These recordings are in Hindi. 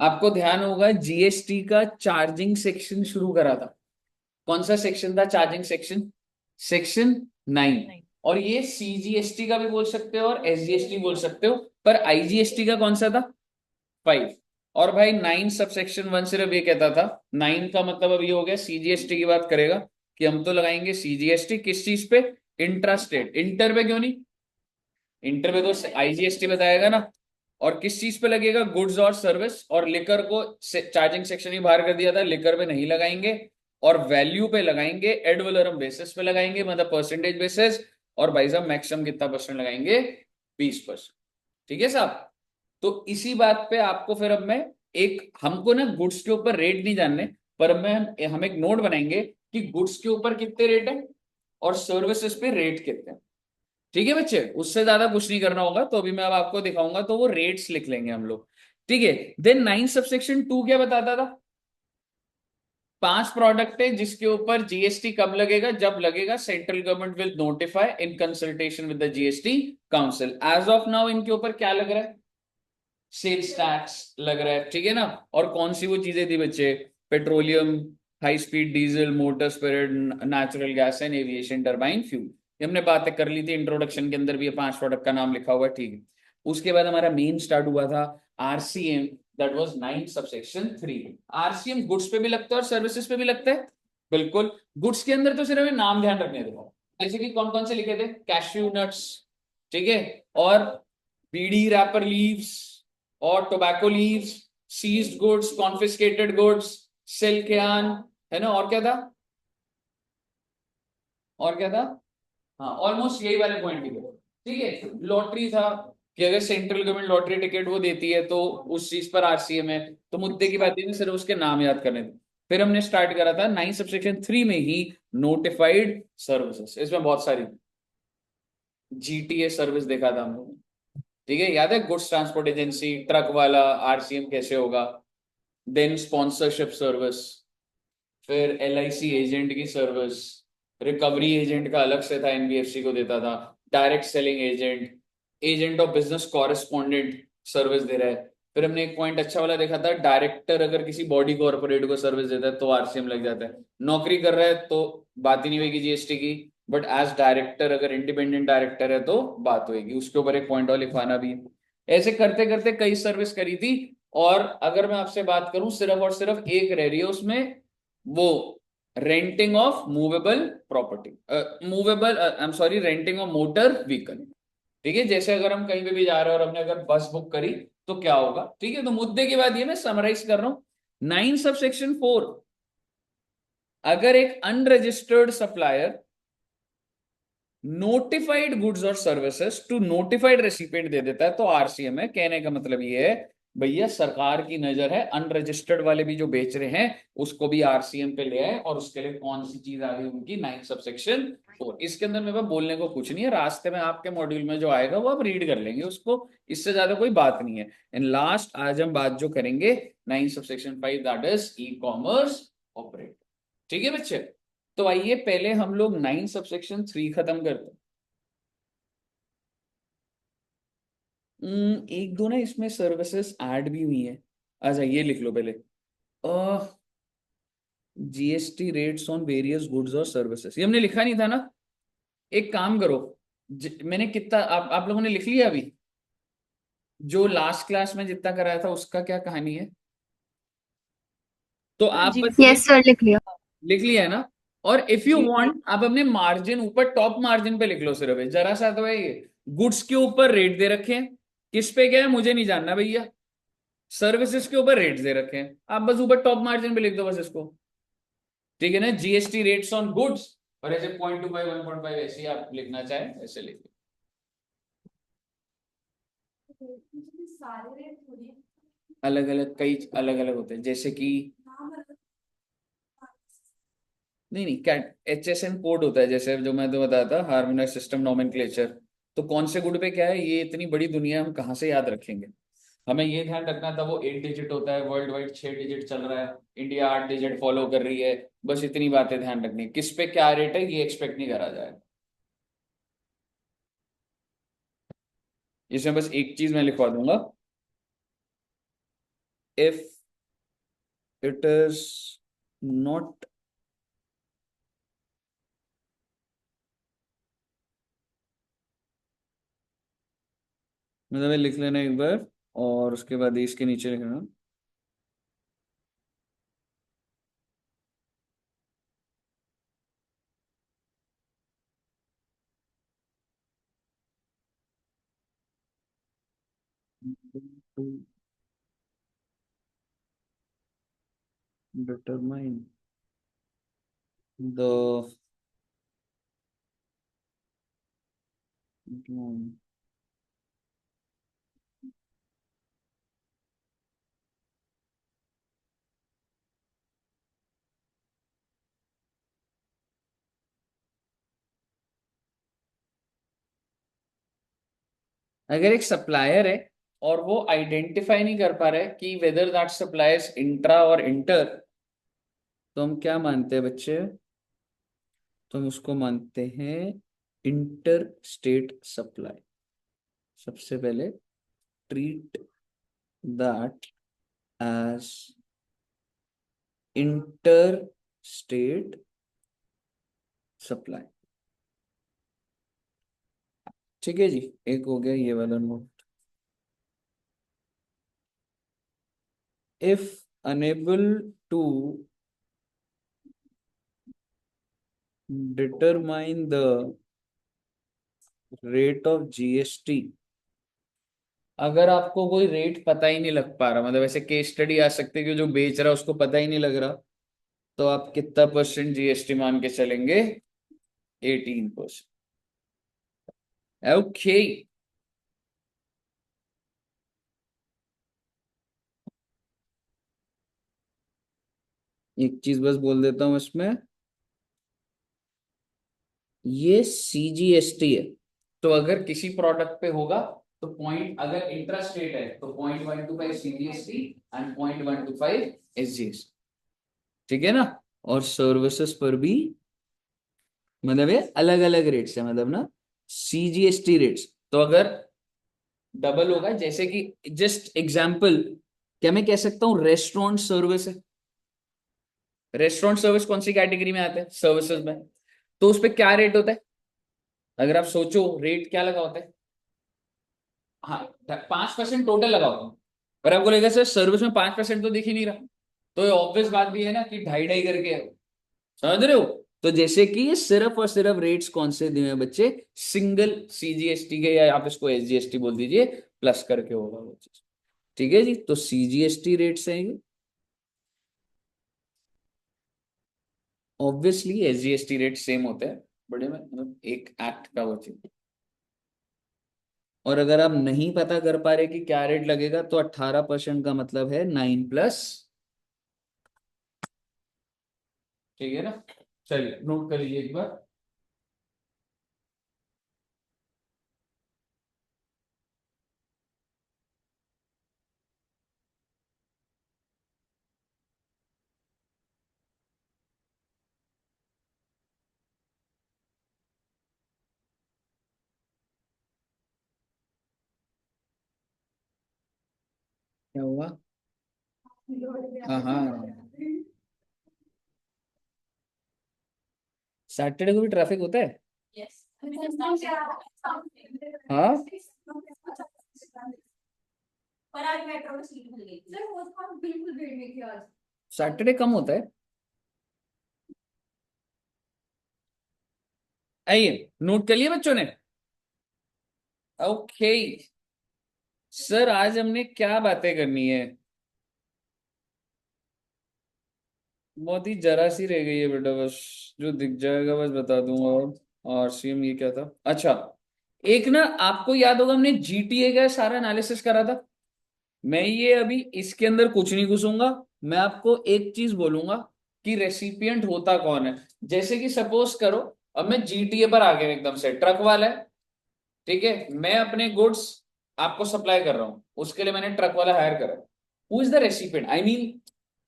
आपको ध्यान होगा जीएसटी का चार्जिंग सेक्शन शुरू करा था। कौन सा सेक्शन था चार्जिंग सेक्शन? सेक्शन 9। और ये सीजीएसटी का भी बोल सकते हो और एसजीएसटी बोल सकते हो, पर आईजीएसटी का कौन सा था? 5। और भाई 9 सब सेक्शन 1 सिर्फ ये कहता था, 9 का मतलब अब ये हो गया सीजीएसटी की बात करेगा कि हम तो लगाएंगे सीजीएसटी किस चीज पे? Intra state. इंटर पे क्यों नहीं? इंटर पे तो आईजीएसटी बताएगा ना। और किस चीज पे लगेगा? गुड्स और सर्विस। और लिकर को चार्जिंग सेक्शन ही बाहर कर दिया था, लिकर पे नहीं लगाएंगे। और वैल्यू पे लगाएंगे, एड वैलोरम बेसिस पे लगाएंगे, मतलब परसेंटेज बेसिस। और भाई साहब मैक्सिमम कितना परसेंट लगाएंगे? 20%। ठीक है साहब। तो इसी बात पे आपको फिर अब मैं एक, हमको ना गुड्स के ऊपर रेट नहीं जानने, पर अब मैं हम एक नोट बनाएंगे कि गुड्स के ऊपर कितने रेट है और सर्विसेज पे रेट कितने हैं। ठीक है बच्चे, उससे ज्यादा कुछ नहीं करना होगा। तो अभी मैं अब आपको दिखाऊंगा, तो वो रेट्स लिख लेंगे हम लोग। ठीक है। देन 9 सबसेक्शन 2 क्या बताता था? 5 प्रोडक्ट है जिसके ऊपर जीएसटी कब लगेगा? जब लगेगा central government will notify in consultation with the GST council. As of now इनके ऊपर क्या लग रहा है? सेल्स टैक्स लग रहा है। ठीक है ना। और कौन सी वो चीजें थी बच्चे? Petroleum, high speed diesel, motor spirit, natural gas and aviation turbine fuel. ये हमने बातें कर ली थी इंट्रोडक्शन के अंदर भी, ये 5 प्रोडक्ट का नाम लिखा हुआ है। ठीक है। उसके बाद हमारा मेन स्टार्ट हुआ था RCM, that was 9 subsection 3। RCM goods पे भी लगता है और सर्विसेज पे भी लगता है। बिल्कुल। गुड्स के अंदर तो सिर्फ हमें नाम ध्यान रखने देखो, जैसे कि कौन कौन से लिखे थे? कैश्यू नट्स, ठीक है, और बीड़ी रैपर लीव्स, और tobacco leaves, seized goods, confiscated goods, silk yarn, है ना। और क्या था? और क्या था? हाँ, ऑलमोस्ट यही वाले पॉइंट ही थे। ठीक है। लॉटरी था कि अगर सेंट्रल गवर्नमेंट लॉटरी टिकट वो देती है तो उस चीज पर आरसीएम है। तो मुद्दे की बात नहीं, सिर्फ उसके नाम याद करने थे। फिर हमने स्टार्ट करा था 9 सबसेक्शन 3 में ही नोटिफाइड सर्विसेज। इसमें बहुत सारी जीटीए सर्विस देखा था हम लोग। ठीक है, याद है? गुड्स ट्रांसपोर्ट एजेंसी, ट्रक वाला आरसीएम कैसे होगा। देन स्पॉन्सरशिप सर्विस, फिर एलआईसी एजेंट की सर्विस, रिकवरी एजेंट का अलग से था, एनबीएफसी को देता था। Direct selling agent, agent of business correspondent service दे रहा है। फिर हमने एक पॉइंट अच्छा वाला देखा था, डायरेक्टर अगर किसी बॉडी कॉर्पोरेट को सर्विस देता है तो आरसीएम लग जाता है। नौकरी कर रहा है तो बात ही नहीं होगी जीएसटी की, बट एज डायरेक्टर अगर इंडिपेंडेंट डायरेक्टर है तो बात होगी। उसके ऊपर एक पॉइंट और लिखवाना भी। ऐसे करते करते कई सर्विस करी थी। और अगर मैं आपसे बात करूं, सिर्फ और सिर्फ एक रह रही है उसमें, वो renting of movable property, movable, I am sorry, renting of motor vehicle. ठीक है, जैसे अगर हम कहीं पे भी जा रहे हैं और हमने अगर बस बुक करी तो क्या होगा। ठीक है, तो मुद्दे की बात ये मैं समराइज कर रहा हूं। 9 सब सेक्शन 4, अगर एक अनरजिस्टर्ड सप्लायर नोटिफाइड गुड्स और सर्विसेज टू नोटिफाइड रेसिपिएंट दे देता है तो आरसीएम है। कहने का मतलब ये है भैया, सरकार की नजर है अनरजिस्टर्ड वाले भी जो बेच रहे हैं उसको भी आरसीएम पे ले आए। और उसके लिए कौन सी चीज आ गई उनकी? 9 सबसेक्शन 4। इसके अंदर मेरे पास बोलने को कुछ नहीं है, रास्ते में आपके मॉड्यूल में जो आएगा वो आप रीड कर लेंगे उसको। इससे ज्यादा कोई बात नहीं है। एंड लास्ट आज हम बात जो करेंगे 9 subsection 5, that is e commerce operator. ठीक है बच्चे। तो आइए पहले हम लोग 9 सबसेक्शन 3 खत्म करते हैं। एक दो ना इसमें सर्विसेज ऐड भी हुई है। अच्छा ये लिख लो पहले, GST rates on various goods और सर्विसेज। ये हमने लिखा नहीं था ना। एक काम करो, मैंने कितना आप लोगों ने लिख लिया अभी? जो लास्ट क्लास में जितना कराया था उसका क्या कहानी है? तो आप जी बस ये यस सर, लिख लिया। लिख लिया है ना। और इफ यू जी वांट आप अपने मार्जिन ऊपर टॉप मार्जिन पे लिख लो सिर्फ, जरा सा तो है ये। गुड्स के ऊपर रेट दे रखे हैं, किस पे क्या है मुझे नहीं जानना भैया। सर्विसेज के ऊपर रेट्स दे रखे हैं, आप बस ऊपर टॉप मार्जिन पे लिख दो बस इसको। ठीक है ना, जीएसटी रेट्स ऑन गुड्स। और ऐसे 0.25 1.5 ऐसे ही आप लिखना चाहें ऐसे लिखिए। अलग अलग, कई अलग अलग होते हैं, जैसे कि नहीं नहीं, कैट एचएसएन कोड होता है, जैसे जो मैं तो बताया था, हार्मोनाइज सिस्टम नोमेनक्लेचर। तो कौन से गुड पे क्या है, ये इतनी बड़ी दुनिया हम कहाँ से याद रखेंगे। हमें ये ध्यान रखना था वो 8 डिजिट होता है, वर्ल्ड वाइड 6 डिजिट चल रहा है, इंडिया 8 डिजिट फॉलो कर रही है। बस इतनी बातें ध्यान रखनी है। किस पे क्या रेट है ये एक्सपेक्ट नहीं करा जाए। इसमें बस एक चीज मैं लिखवा दूंगा, if it is not मतलब ये लिख लेना एक बार और उसके बाद इसके नीचे लिखना to determine the अगर एक सप्लायर है और वो आइडेंटिफाई नहीं कर पा रहा है कि वेदर दैट सप्लायर्स इंट्रा और इंटर, तो हम क्या मानते हैं बच्चे? तो हम उसको मानते हैं इंटर स्टेट सप्लाई। सबसे पहले treat that as inter state supply. ठीक है जी, एक हो गया ये वाला note. If unable to determine the rate of GST, अगर आपको कोई रेट पता ही नहीं लग पा रहा, मतलब ऐसे केस स्टडी आ सकते हैं कि जो बेच रहा है उसको पता ही नहीं लग रहा, तो आप कितना परसेंट जीएसटी मान के चलेंगे? 18%। ओके, एक चीज बस बोल देता हूं इसमें, ये सीजीएसटी है। तो अगर किसी प्रोडक्ट पे होगा तो पॉइंट, अगर इंट्रा स्टेट है तो 0.125 सीजीएसटी एंड 0.125 एसजीएसटी। ठीक है ना? और सर्विसेज पर भी मतलब ये अलग अलग रेट्स है, मतलब ना सीजीएसटी रेट्स। तो अगर डबल होगा, जैसे कि जस्ट एग्जांपल, क्या मैं कह सकता हूं रेस्टोरेंट सर्विस है? रेस्टोरेंट सर्विस कौन सी कैटेगरी में आता है सर्विसेज में? तो उस पर क्या रेट होता है? अगर आप सोचो रेट क्या लगा होता है? हाँ, 5% टोटल लगा होता है। पर आपको लगेगा सर सर्विस में 5% तो दिख ही नहीं रहा, तो ये ऑब्वियस बात भी है ना कि ढाई ढाई करके है। समझ रहे हो? तो जैसे कि ये सिर्फ और सिर्फ रेट्स कौन से दिए हैं बच्चे? सिंगल सीजीएसटी के, या आप इसको एसजीएसटी बोल दीजिए, प्लस करके होगा वो चीज। ठीक है जी, तो सीजीएसटी रेट्स हैं ये। ऑब्वियसली एसजीएसटी रेट सेम होते हैं बड़े में, मतलब एक एक्ट का वो चीज। और अगर आप नहीं पता कर पा रहे कि क्या रेट लगेगा, तो 18% का मतलब है 9+। ठीक है ना? चलिए नोट कर लीजिए एक बार। क्या हुआ? हाँ हाँ, सैटरडे को भी ट्रैफिक होता है? हाँ, सैटरडे कम होता है। आइए, नोट कर लिया बच्चों ने? ओके सर, आज हमने क्या बातें करनी है? बहुत ही जरा सी रह गई है बेटा, बस जो दिख जाएगा बस बता दूंगा। और आरसीएम ये क्या था? अच्छा, एक ना आपको याद होगा हमने जीटीए का सारा एनालिसिस करा था। मैं ये अभी इसके अंदर कुछ नहीं घुसूंगा। मैं आपको एक चीज बोलूंगा कि रेसिपिएंट होता कौन है। जैसे कि सपोज करो, अब मैं जीटीए पर आ गया एकदम से, ट्रक वाला है, ठीक है, मैं अपने गुड्स आपको सप्लाई कर रहा हूं, उसके लिए मैंने ट्रक वाला हायर करा। Who is the recipient, I mean,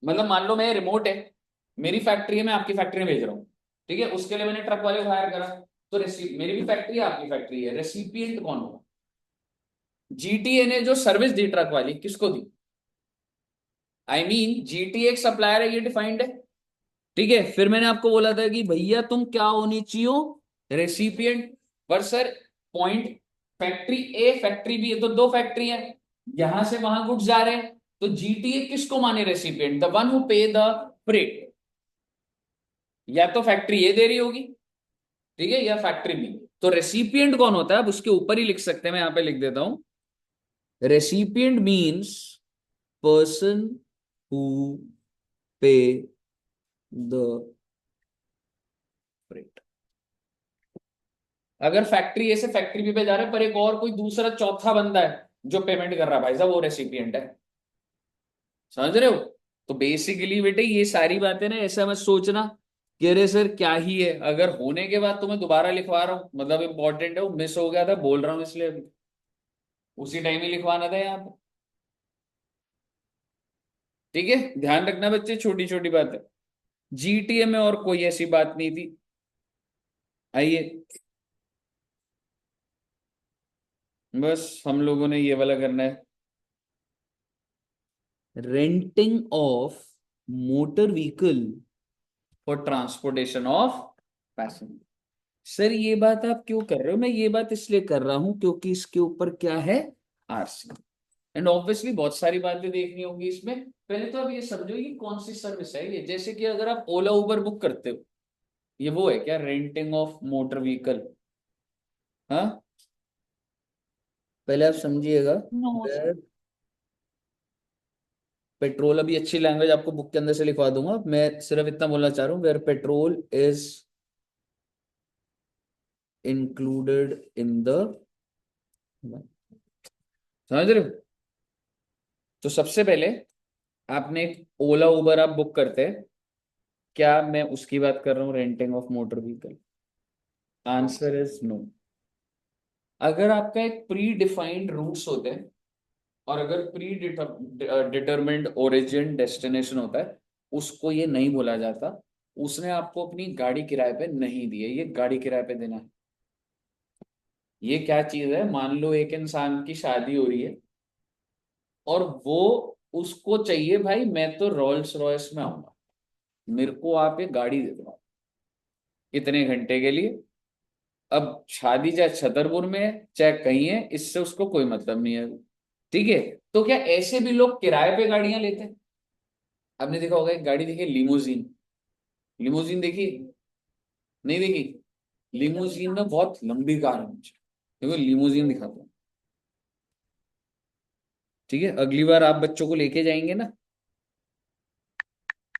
मतलब मान लो मैं रिमोट है, मेरी फैक्ट्री है, मैं आपकी फैक्ट्री में भेज रहा हूँ, ठीक है, उसके लिए मैंने ट्रक वाले को हायर करा। तो मेरी भी फैक्ट्री है, आपकी फैक्ट्री है, रेसिपिएंट कौन होगा? जीटीए ने जो सर्विस दी ट्रक वाली, किसको दी? आई मीन जीटी एक सप्लायर है, ये डिफाइंड है। ठीक है, फिर मैंने आपको बोला था कि भैया तुम क्या होनी चाहिए, रेसिपिएंट। पर सर पॉइंट, फैक्ट्री ए फैक्ट्री बी, ये तो दो फैक्ट्री है, यहां से वहां गुड्स जा रहे हैं, तो जीटीए किसको माने रेसिपिएंट, द वन हु पे द फ्रेट। या तो फैक्ट्री ए दे रही होगी, ठीक है, या फैक्ट्री बी। तो रेसिपिएंट कौन होता है, अब उसके ऊपर ही लिख सकते हैं, मैं यहां पे लिख देता हूं। रेसिपिएंट मीन्स पर्सन हु पे द फ्रेट। अगर फैक्ट्री ए से फैक्ट्री बी पे जा रहे हैं, पर एक और कोई दूसरा चौथा बंदा है जो पेमेंट कर रहा है, भाई साहब वो रेसिपिएंट है। समझ रहे हो? तो बेसिकली बेटे ये सारी बातें ना ऐसा मत सोचना कि अरे सर क्या ही है, अगर होने के बाद तुम्हें दोबारा लिखवा रहा हूं मतलब इंपॉर्टेंट है, वो मिस हो गया था बोल रहा हूं इसलिए अभी उसी टाइम ही लिखवाना था यहाँ पे। ठीक है, ध्यान रखना बच्चे, छोटी छोटी बात है। जीटीए में और कोई ऐसी बात नहीं थी। आइए, बस हम लोगों ने ये वाला करना है, renting of motor vehicle for transportation of passenger. Sir ये बात आप क्यों कर रहे हो, मैं ये बात इसलिए कर रहा हूं क्योंकि इसके ऊपर क्या है, आरसी। एंड ऑब्वियसली बहुत सारी बातें देखनी होगी इसमें। पहले तो आप ये समझो कि कौन सी सर्विस है ये, जैसे कि अगर आप ओला उबर बुक करते हो, ये वो है क्या, रेंटिंग ऑफ मोटर व्हीकल? हाँ, पहले आप समझिएगा। No sir. पेट्रोल, अभी अच्छी लैंग्वेज आपको बुक के अंदर से लिखवा दूंगा, मैं सिर्फ इतना बोलना चाह रहा हूँ, where petrol is included in the, समझ रहे हो? तो सबसे पहले आपने ओला उबर आप बुक करते हैं, क्या मैं उसकी बात कर रहा हूँ, renting of motor vehicle? Answer is no. अगर आपका एक प्री डिफाइंड रूट्स होते हैं, और अगर प्री डिटरमिन्ड ओरिजिन डेस्टिनेशन होता है, उसको ये नहीं बोला जाता। उसने आपको अपनी गाड़ी किराए पे नहीं दी है, ये गाड़ी किराए पे देना है। ये क्या चीज है, मान लो एक इंसान की शादी हो रही है, और वो, उसको चाहिए भाई मैं तो रोल्स रॉयस में आऊंगा, मेरे को आप एक गाड़ी दे दो इतने घंटे के लिए। अब शादी चाहे छतरपुर में है चाहे कहीं है, इससे उसको कोई मतलब नहीं है। ठीक है, तो क्या ऐसे भी लोग किराए पे गाड़ियां लेते हैं? आपने देखा होगा, एक गाड़ी देखी लिमोजीन, लिमोजीन देखी, नहीं देखी? लिमोजीन में बहुत लंबी कार है मुझे, देखो लिमोजीन दिखाता हूँ। ठीक है, अगली बार आप बच्चों को लेके जाएंगे ना,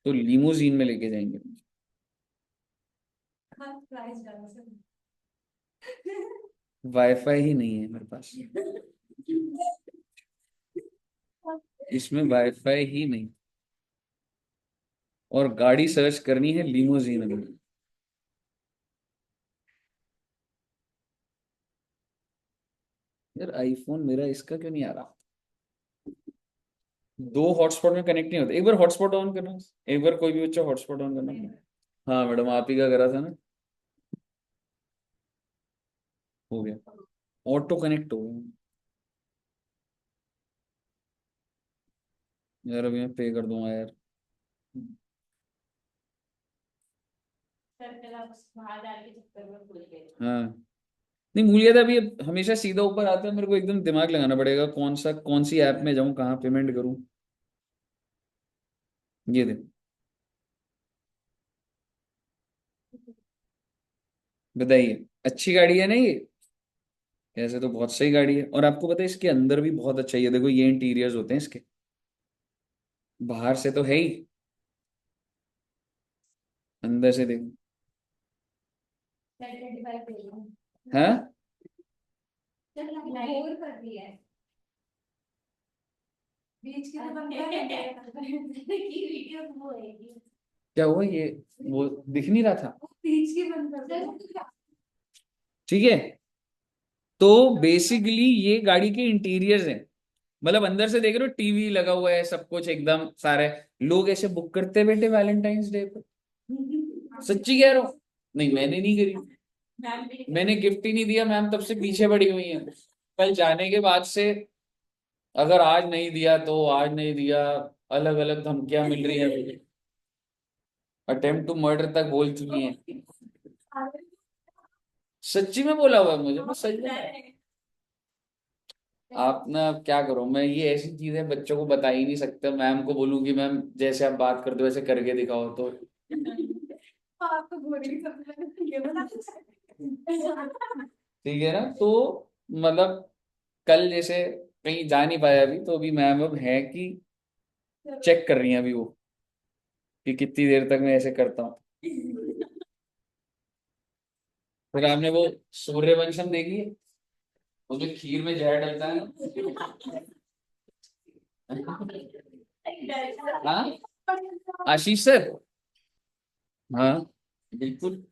तो लिमोजीन में लेके जाएंगे। वाईफाई ही नहीं है मेरे पास, इसमें वाईफाई ही नहीं, और गाड़ी सर्च करनी है लिमोजीन में। यार आईफोन मेरा, इसका क्यों नहीं आ रहा? दो हॉटस्पॉट में कनेक्ट नहीं होता, एक बार हॉटस्पॉट ऑन करना, एक बार कोई भी बच्चा हॉटस्पॉट ऑन करना। हाँ मैडम, आप ही का करा था ना, हो गया, ऑटो कनेक्ट हो गया। यार अभी मैं पे कर दूंगा यार। हाँ, नहीं भूल गया था अभी, अब हमेशा सीधा ऊपर आता है, मेरे को एकदम दिमाग लगाना पड़ेगा कौन सी ऐप में जाऊं, कहाँ पेमेंट करूं। ये दे, बताइए, अच्छी गाड़ी है ना ये? ऐसे तो बहुत सही गाड़ी है, और आपको पता है इसके अंदर भी बहुत अच्छा है, ये देखो ये इंटीरियर्स होते हैं इसके, बाहर से तो है ही, अंदर से देखो। हाँ, क्या हुआ ये, वो दिख नहीं रहा था? ठीक है, तो बेसिकली ये गाड़ी के इंटीरियर्स हैं, मतलब अंदर से देख रहे हो टीवी लगा हुआ है, सब कुछ एकदम सारे। लोग ऐसे बुक करते हैं बेटे वैलेंटाइंस डे पे, सच्ची कह रहा हूँ। नहीं मैंने नहीं करी, मैंने गिफ्ट ही नहीं दिया, मैम तब से पीछे पड़ी हुई है। कल जाने के बाद से, अगर आज नहीं दिया तो आज नहीं दिया, अलग अलग धमकियां मिल रही है, अटेम्प्ट टू मर्डर तक बोल चुकी हैं। सच्ची में बोला हुआ है मुझे, मैं सच में। आप ना, अब क्या करो, मैं ये ऐसी चीजें बच्चों को बता ही नहीं सकता। मैम को बोलूंगी मैम जैसे आप बात करते हो वैसे करके दिखाओ तो। ठीक है ना, तो मतलब कल जैसे कहीं जा नहीं पाया अभी, तो अभी मैम अब है कि चेक कर रही हैं अभी वो, कि कितनी देर तक मैं ऐसे करता हूँ। फिर आपने वो सूर्यवंशम देखी है, उसमें खीर में जहर डलता है ना। हाँ, आशीष सर। हाँ, बिल्कुल।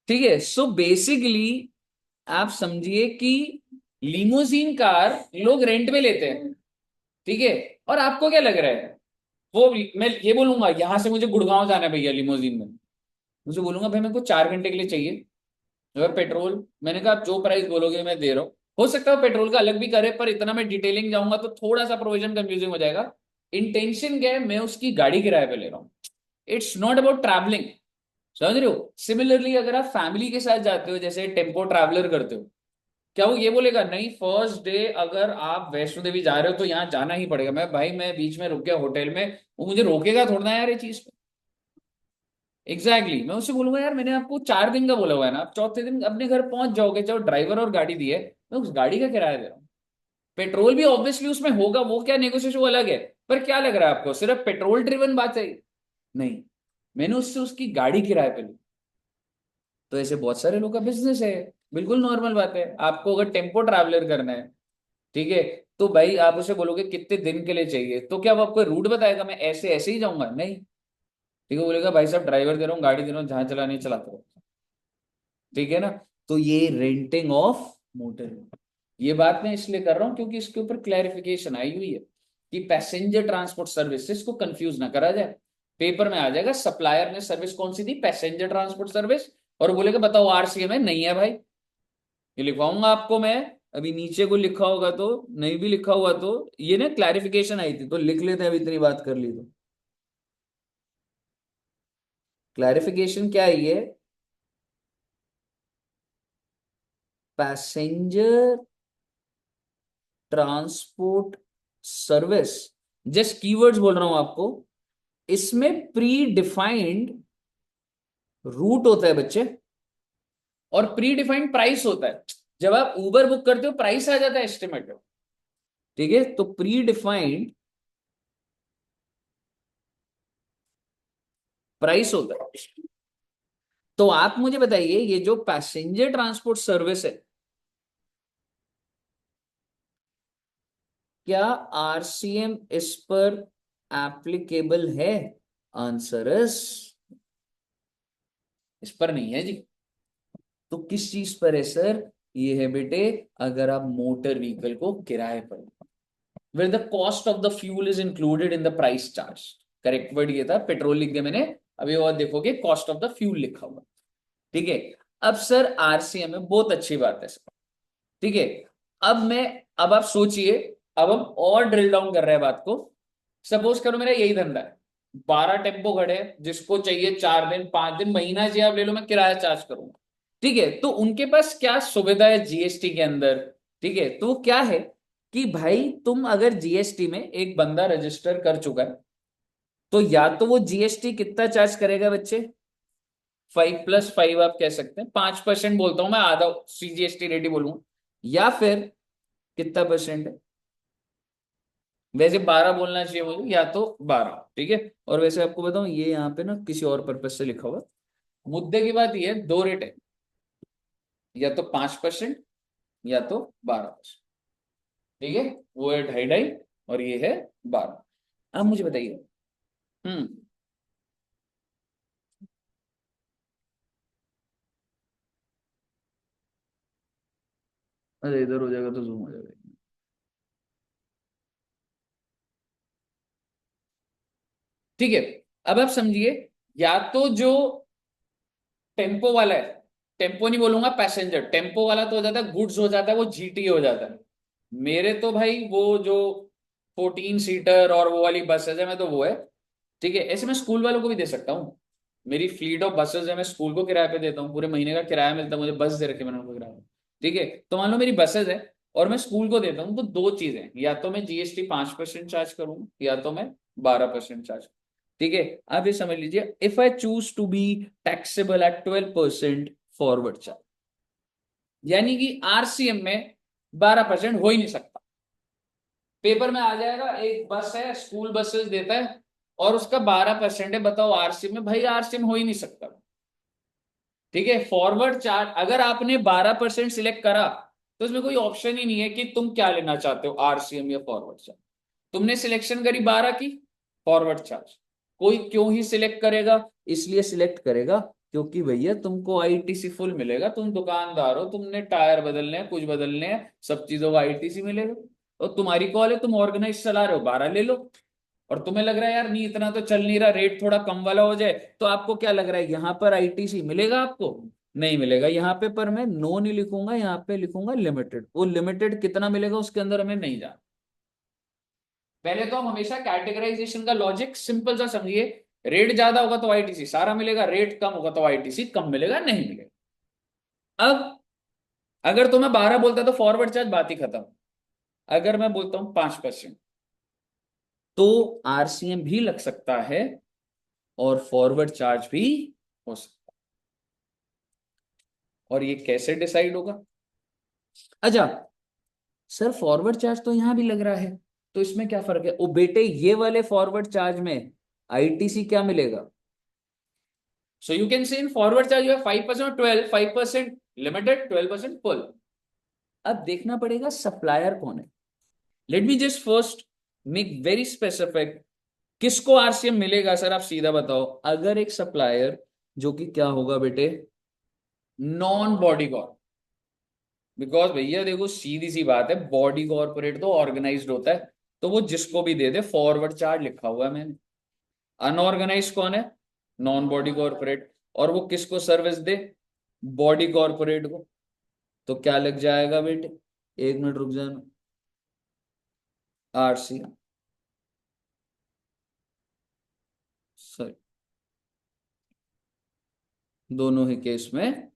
ठीक है, सो बेसिकली आप समझिए कि लिमोजीन कार लोग रेंट पे लेते हैं, ठीक है। और आपको क्या लग रहा है, वो मैं ये बोलूंगा यहां से मुझे गुड़गांव जाना है भैया लिमोजीन में, मुझे बोलूंगा भाई मेरे को 4 घंटे के लिए चाहिए, अगर पेट्रोल, मैंने कहा आप जो प्राइस बोलोगे मैं दे रहा हूँ। हो सकता है पेट्रोल का अलग भी करे, पर इतना मैं डिटेलिंग जाऊंगा तो थोड़ा सा प्रोविजन कंफ्यूजिंग हो जाएगा। इंटेंशन क्या है, मैं उसकी गाड़ी किराए पे ले रहा हूँ, इट्स नॉट अबाउट ट्रैवलिंग। समझ रहे हो। सिमिलरली अगर आप फैमिली के साथ जाते हो, जैसे टेम्पो ट्रैवलर करते हो, क्या वो ये बोलेगा नहीं फर्स्ट डे अगर आप वैष्णो देवी जा रहे हो तो यहाँ जाना ही पड़ेगा, मैं भाई मैं बीच में रुक गया होटल में, वो मुझे रोकेगा थोड़ा ना यार ये चीज। एग्जैक्टली मैं उससे बोलूंगा यार मैंने आपको 4 दिन का बोला हुआ है ना, आप चौथे दिन अपने घर पहुंच जाओगे, चाहे ड्राइवर और गाड़ी दी है, मैं उस गाड़ी का किराया दे रहा हूँ। पेट्रोल भी ऑब्वियसली उसमें होगा, वो क्या नेगोशिएशन वो अलग है। पर क्या लग रहा है आपको सिर्फ पेट्रोल ड्रिवन बात है? नहीं, मैंने उससे उसकी गाड़ी किराए पे ली। तो ऐसे बहुत सारे लोग का बिजनेस है, बिल्कुल नॉर्मल बात है। आपको अगर टेम्पो ट्रैवलर करना है, ठीक है, तो भाई आप उसे बोलोगे कितने दिन के लिए चाहिए, तो क्या वो आपको रूट बताएगा मैं ऐसे ऐसे ही जाऊंगा? नहीं। ठीक है, बोलेगा भाई साहब ड्राइवर दे रहा हूँ, गाड़ी दे रहा हूँ, जहां चलानी चलाते रहो। ठीक है ना। तो ये रेंटिंग ऑफ मोटर, ये बात मैं इसलिए कर रहा हूं क्योंकि इसके ऊपर क्लैरिफिकेशन आई हुई है कि पैसेंजर ट्रांसपोर्ट सर्विसेज को कंफ्यूज ना करा जाए। पेपर में आ जाएगा सप्लायर ने सर्विस कौन सी दी, पैसेंजर ट्रांसपोर्ट सर्विस, और बोलेगा बताओ आरसीएम है, नहीं है भाई। ये लिखवाऊंगा आपको मैं, अभी नीचे को लिखा होगा तो, नहीं भी लिखा हुआ तो, ये ना क्लैरिफिकेशन आई थी तो लिख लेते हैं, अभी इतनी बात कर ली तो। क्लैरिफिकेशन क्या है ये, passenger transport service, just keywords बोल रहा हूं आपको, इसमें प्री डिफाइंड रूट होता है बच्चे, और प्री डिफाइंड प्राइस होता है। जब आप उबर बुक करते हो प्राइस आ जाता है एस्टिमेटेड, ठीक है, तो प्री डिफाइंड प्राइस होता है। तो आप मुझे बताइए ये जो पैसेंजर ट्रांसपोर्ट सर्विस है, क्या आरसीएम इस पर एप्लीकेबल है? आंसर इज इस पर नहीं है जी। तो किस चीज पर है सर? ये है बेटे, अगर आप मोटर व्हीकल को किराए पर, where the cost of the fuel is included in the price charge। Correct word ये था, पेट्रोल लिख दिया मैंने, अभी और देखोगे कॉस्ट ऑफ द फ्यूल लिखा हुआ। ठीक है। अब सर आरसीएम में बहुत अच्छी बात है सर, ठीक है। अब आप सोचिए, अब हम और ड्रिल डाउन कर रहे हैं बात को। सपोज करो मेरा यही धंधा है, 12 टेम्पो खड़े हैं, जिसको चाहिए 4 दिन 5 दिन महीना चाहिए आप ले लो, मैं किराया चार्ज करूंगा। ठीक है, तो उनके पास क्या सुविधा है जीएसटी के अंदर? ठीक है, तो वो क्या है कि भाई तुम अगर जीएसटी में एक बंदा रजिस्टर कर चुका है, तो या तो वो जीएसटी कितना चार्ज करेगा बच्चे, 5+5 आप कह सकते हैं, 5% बोलता हूं मैं, आधा सीजीएसटी रेट ही बोलूंगा, या फिर कितना परसेंट है, वैसे 12 बोलना चाहिए मुझे, या तो 12। ठीक है, और वैसे आपको बताऊं ये यहाँ पे ना किसी और पर्पज से लिखा हुआ, मुद्दे की बात ये है, दो रेट है, या तो 5% या तो 12%। ठीक है, वो है 2.5 और ये है 12। अब मुझे बताइए। हम्म। अरे इधर हो जाएगा तो जूम हो जाएगा। ठीक है, अब आप समझिए, या तो जो टेम्पो वाला है, टेम्पो नहीं बोलूंगा, पैसेंजर। टेम्पो वाला तो हो जाता है गुड्स, हो जाता है वो जीटी हो जाता है। मेरे तो भाई वो जो 14 सीटर और वो वाली बसेज है, मैं तो वो है। ठीक है, ऐसे मैं स्कूल वालों को भी दे सकता हूँ। मेरी फ्लीट ऑफ बसेस है, मैं स्कूल को किराए पे देता हूँ, पूरे महीने का किराया मिलता है मुझे, बस दे रखी है मैंने उनको किराया। ठीक है, तो मान लो मेरी बसेस है और मैं स्कूल को देता हूँ, तो दो चीजें, या तो मैं जीएसटी 5% चार्ज करूंगा, या तो मैं 12% चार्ज। ठीक है, आप ये समझ लीजिए, if I choose to be taxable at 12% forward charge, यानी कि आरसीएम में 12% हो ही नहीं सकता। पेपर में आ जाएगा एक बस है, स्कूल बसेस देता है और उसका 12% है, बताओ आरसीएम में, भाई आरसीएम हो ही नहीं सकता। ठीक है, फॉरवर्ड चार्ज अगर आपने 12% सिलेक्ट करा तो इसमें कोई ऑप्शन ही नहीं है कि तुम क्या लेना चाहते हो, आरसीएम या फॉरवर्ड चार्ज। तुमने सिलेक्शन करी 12 की, फॉरवर्ड चार्ज। कोई क्यों ही सिलेक्ट करेगा, इसलिए सिलेक्ट करेगा क्योंकि भैया तुमको आईटीसी फुल मिलेगा, तुम दुकानदार हो, तुमने टायर बदलने हैं, कुछ बदलने हैं, सब चीजों का आईटीसी मिलेगा। और तुम्हारी कॉल है, तुम ऑर्गेनाइज चला रहे हो, 12 ले लो। और तुम्हें लग रहा है यार नहीं इतना तो चल नहीं रहा, रेट थोड़ा कम वाला हो जाए, तो आपको क्या लग रहा है यहाँ पर आईटीसी मिलेगा आपको? नहीं मिलेगा यहाँ पे, पर मैं नो नहीं लिखूंगा, यहाँ पे लिखूंगा लिमिटेड। वो लिमिटेड कितना मिलेगा उसके अंदर हमें नहीं जाना। पहले तो हम हमेशा कैटेगराइजेशन का लॉजिक सिंपल सा समझिए। रेट ज्यादा होगा तो आईटीसी सारा मिलेगा, रेट कम होगा तो आईटीसी कम मिलेगा, नहीं मिलेगा। अब अगर तो मैं 12 बोलता तो फॉरवर्ड चार्ज बात ही खत्म। अगर मैं बोलता हूं 5%, तो आरसीएम भी लग सकता है और फॉरवर्ड चार्ज भी हो सकता है। और ये कैसे डिसाइड होगा? अच्छा सर, फॉरवर्ड चार्ज तो यहां भी लग रहा है, तो इसमें क्या फर्क है? ओ बेटे, ये वाले फॉरवर्ड चार्ज में आईटीसी क्या मिलेगा? So you can say in forward charge you have 5% और 5% लिमिटेड, 12% फुल। अब देखना पड़ेगा सप्लायर कौन है। Let me just first make very specific, किसको आरसीएम मिलेगा सर, आप सीधा बताओ। अगर एक सप्लायर जो कि क्या होगा बेटे, नॉन बॉडी कॉर्प। बिकॉज भैया देखो सीधी सी बात है, बॉडी कॉर्पोरेट तो ऑर्गेनाइज्ड होता है, तो वो जिसको भी दे दे, फॉरवर्ड चार्ज लिखा हुआ है मैंने। अनऑर्गेनाइज कौन है? Non body corporate. और वो किसको सर्विस दे? बॉडी कॉर्पोरेट को। तो क्या लग जाएगा बेटे, एक मिनट रुक जाना, आरसीएम। सॉरी, दोनों ही केस में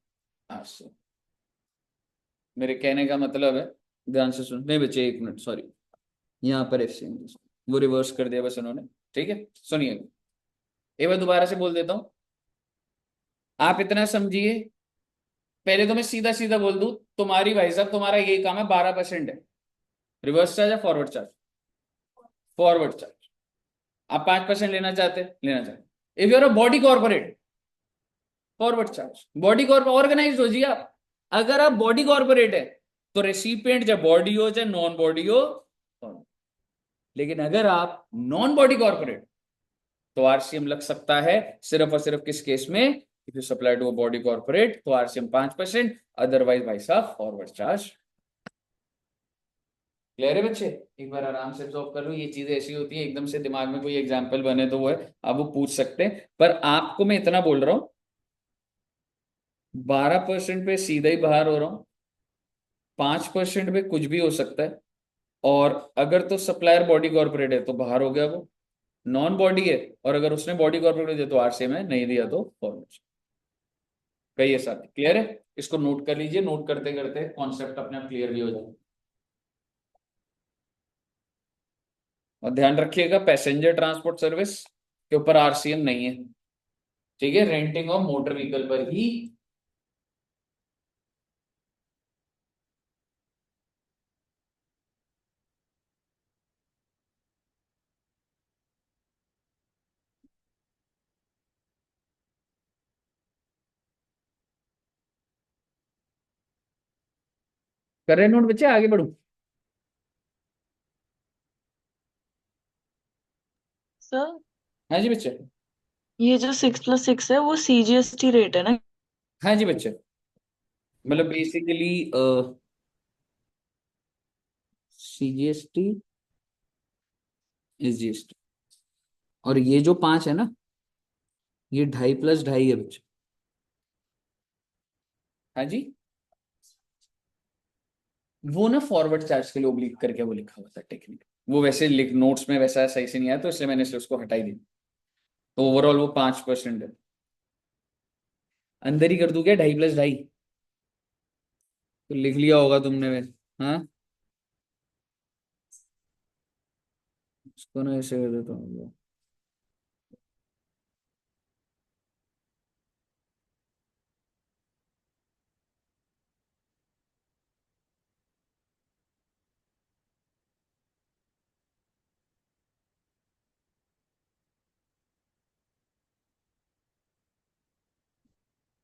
आरसीएम। मेरे कहने का मतलब है, ध्यान से सुन, नहीं बच्चे एक मिनट, सॉरी, यहाँ पर एफसीएम वो रिवर्स कर दिया बस उन्होंने। ठीक है, सुनिए, एक बार दोबारा से बोल देता हूं, आप इतना समझिए। पहले तो मैं सीधा सीधा बोल दूं, तुम्हारी भाई साहब तुम्हारा यही काम है, 12% है। रिवर्स चार्ज या फॉरवर्ड चार्ज? Forward charge. आप 5% लेना चाहते, लेना चाहते, if you're a body corporate, forward charge. Body corporate organise हो जी आप। अगर आप बॉडी कॉर्पोरेट है तो रेसिपिएंट चाहे बॉडी हो चाहे नॉन बॉडी हो। लेकिन अगर आप नॉन बॉडी कॉर्पोरेट, तो आरसीएम लग सकता है सिर्फ और सिर्फ किस केस में? If you supply to a body corporate तो आरसीएम 5%, अदरवाइज भाई साहब फॉरवर्ड चार्ज। क्लियर है बच्चे? एक बार आराम से ऑब्जर्व कर लो, ये चीजें ऐसी होती है एकदम से दिमाग में कोई एग्जांपल बने तो वो है, आप वो पूछ सकते हैं। पर आपको मैं इतना बोल रहा हूं, 12% पे सीधा ही बाहर हो रहा हूं, 5% पे कुछ भी हो सकता है। और अगर तो सप्लायर बॉडी कॉर्पोरेट है तो बाहर हो गया वो, नॉन बॉडी है और अगर उसने बॉडी कॉर्पोरेट दिया तो आरसीएम है, नहीं दिया तो फॉरवर्ड। कहिए साथ, क्लियर है? इसको नोट कर लीजिए, नोट करते करते कॉन्सेप्ट अपने आप क्लियर भी हो जाए। और ध्यान रखिएगा, पैसेंजर ट्रांसपोर्ट सर्विस के ऊपर आरसीएम नहीं है। ठीक है, रेंटिंग ऑफ मोटर व्हीकल पर ही। कर रहे नोट बच्चे, आगे बढ़ू? सर, हाँ जी बच्चे। ये जो 6+6 है वो सीजीएसटी रेट है ना? हाँ जी बच्चे, मतलब बेसिकली सीजीएसटी, एसजीएसटी। और ये जो 5 है ना, ये 2.5 + 2.5 है बच्चे। हाँ जी, वो ना फॉरवर्ड चार्ज के लिए ओब्लिक करके वो लिखा हुआ था टेक्निक, वो वैसे लिख नोट्स में वैसा सही से नहीं आया, तो इसलिए मैंने से उसको हटाई दी। तो ओवरऑल वो 5% है। अंदर ही कर दूं क्या 2.5 + 2.5? तो लिख लिया होगा तुमने वैसे। हाँ, उसको ना ऐसे कर देता हूँ।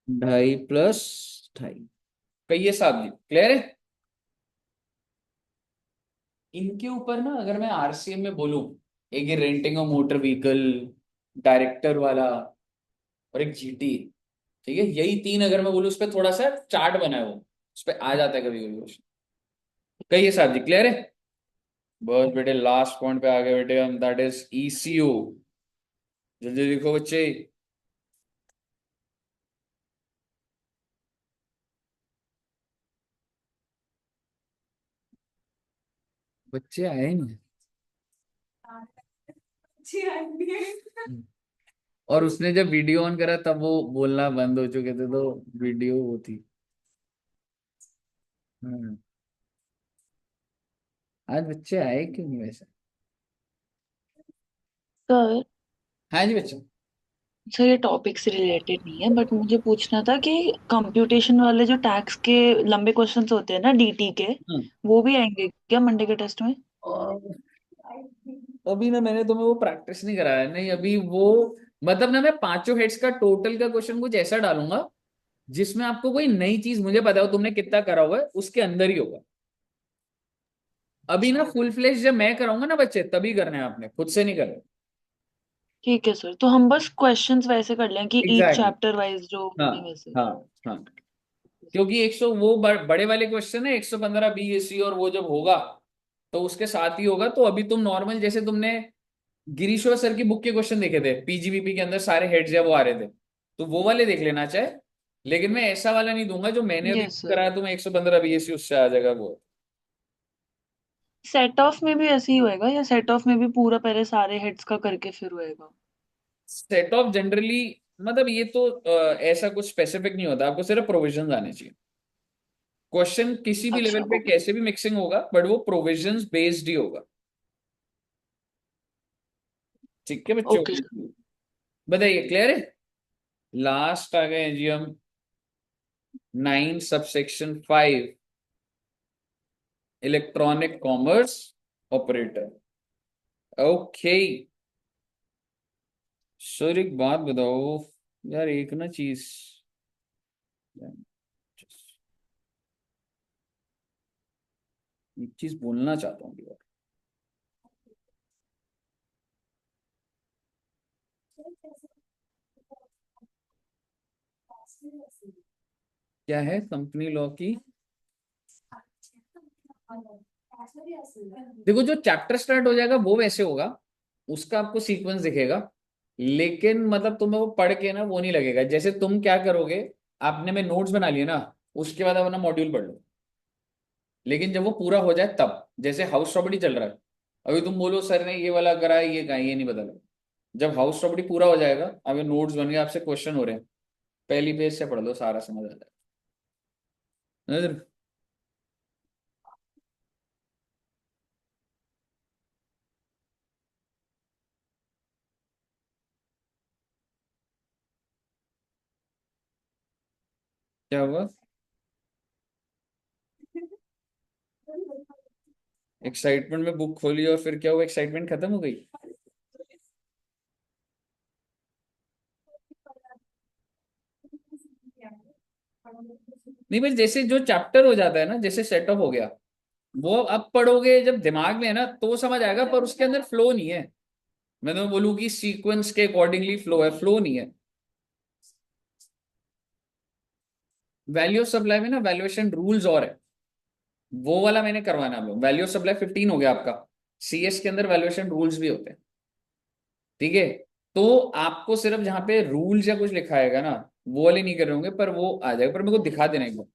2.5 + 2.5। कहिए साहब जी, क्लियर है? इनके ऊपर ना अगर मैं आरसीएम में बोलूं, एक ये renting a motor vehicle, director वाला, और एक जीटी, ठीक है, यही तीन अगर मैं बोलूं, उस पर थोड़ा सा चार्ट बना है, वो उस पर आ जाता है कभी कभी क्वेश्चन। कहिए साहब जी, क्लियर है? बस बेटे लास्ट पॉइंट पे आ गए बेटे हम, दैट इज ईसीयू। जल्दी लिखो बच्चे। बच्चे आए ही नहीं। और उसने जब वीडियो ऑन करा तब वो बोलना बंद हो चुके थे, तो वीडियो वो थी। हम्म। आज बच्चे आए क्यों नहीं वैसे? सर हाँ जी बच्चे। सर ये टॉपिक से रिलेटेड नहीं है, बट मुझे पूछना था कि कंप्यूटेशन वाले जो टैक्स के लंबे क्वेश्चंस होते हैं ना, डीटी के, हम्म। वो भी आएंगे क्या मंडे के टेस्ट में? और अभी ना मैंने तुम्हें वो प्रैक्टिस नहीं कराया, नहीं अभी वो, मतलब ना मैं पांचों हेड्स का टोटल का क्वेश्चन कुछ ऐसा डालूंगा जिसमें आपको कोई नई चीज मुझे पता हो तुमने कितना करा हुआ है उसके अंदर ही होगा। अभी ना अच्छा, फुल फ्लेश जब मैं कराऊंगा ना बच्चे, तभी करना है आपने, खुद से नहीं करना। ठीक है सर, तो हम बस क्वेश्चंस वैसे कर लें कि ईच एग्जैक्टली। चैप्टर वाइज जो हाँ होंगे वैसे। हाँ हाँ। क्योंकि 100 वो बड़े वाले क्वेश्चन है, 115 बीएससी, और वो जब होगा तो उसके साथ ही होगा। तो अभी तुम नॉर्मल जैसे तुमने गिरीश्वर सर की बुक के क्वेश्चन देखे थे, पीजीबीपी के अंदर सारे हेड्स या वो आ रहे थे, तो वो वाले देख लेना चाहे। लेकिन मैं ऐसा वाला नहीं दूंगा जो मैंने अभी यस सर। कराया, तुम्हें 115 बीएससी उससे आ जाएगा वो। सेट ऑफ में भी ऐसे ही होएगा, या सेट ऑफ में भी पूरा पहले सारे हेड्स का करके फिर होएगा? सेट ऑफ जनरली, मतलब ये तो ऐसा कुछ स्पेसिफिक नहीं होता, आपको सिर्फ प्रोविजंस आने चाहिए। क्वेश्चन किसी भी अच्छा, लेवल पे ओके। कैसे भी मिक्सिंग होगा, बट वो प्रोविजंस बेस्ड ही होगा। ठीक है बच्चों, ओके सर। बताइए क्लियर है? लास्ट आ गए हैं जी हम, 9 subsection 5, electronic commerce operator. Okay sir, एक बात बताओ यार, एक ना चीज, एक चीज बोलना चाहता हूँ यार। क्या है कंपनी लॉ की? देखो, जो चैप्टर स्टार्ट हो जाएगा वो वैसे होगा, उसका आपको सीक्वेंस दिखेगा, लेकिन मतलब तुम्हें वो पढ़ के ना वो नहीं लगेगा। जैसे तुम क्या करोगे, आपने में नोट्स बना लिए ना, उसके बाद अपना मॉड्यूल पढ़ लो। लेकिन जब वो पूरा हो जाए तब, जैसे हाउस प्रॉपर्टी चल रहा है, अभी तुम बोलो सर ने ये वाला करा है, ये कहा है, ये नहीं बदला। जब हाउस प्रॉपर्टी पूरा हो जाएगा, अभी नोट्स बन गए, आपसे क्वेश्चन हो रहे हैं, पहली पेज से पढ़ लो, सारा समझ आ जाएगा। क्या हुआ? एक्साइटमेंट में बुक खोली और फिर क्या हुआ, एक्साइटमेंट खत्म हो गई? नहीं भाई, जैसे जो चैप्टर हो जाता है ना, जैसे सेटअप हो गया, वो अब पढ़ोगे जब दिमाग में है ना तो समझ आएगा, पर उसके अंदर फ्लो नहीं है। मैं तो बोलूँ कि सीक्वेंस के अकॉर्डिंगली फ्लो है, फ्लो नहीं है। वैल्यू ऑफ सप्लाई में ना वैल्यूएशन रूल्स और है, वो वाला मैंने करवाना। हम लोग वैल्यू ऑफ सप्लाई 15 हो गया आपका, सीएस के अंदर वैल्यूएशन रूल्स भी होते हैं। ठीक है, तो आपको सिर्फ जहां पे रूल्स या कुछ लिखा आएगा ना, वो वाले नहीं कर रहे होंगे, पर वो आ जाएगा, पर मेरे को दिखा देना एक बार।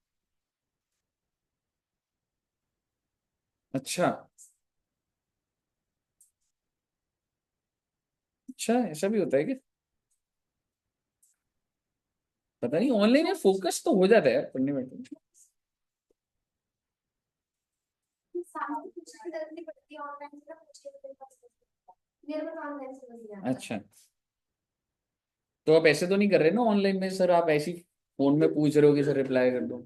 अच्छा। अच्छा, ऐसा भी होता है क्या? पता नहीं, ऑनलाइन में फोकस तो हो जाता है यार पढ़ने में। अच्छा, तो आप ऐसे तो नहीं कर रहे ना ऑनलाइन में सर, आप ऐसी फोन में पूछ रहे हो कि सर रिप्लाई कर दो?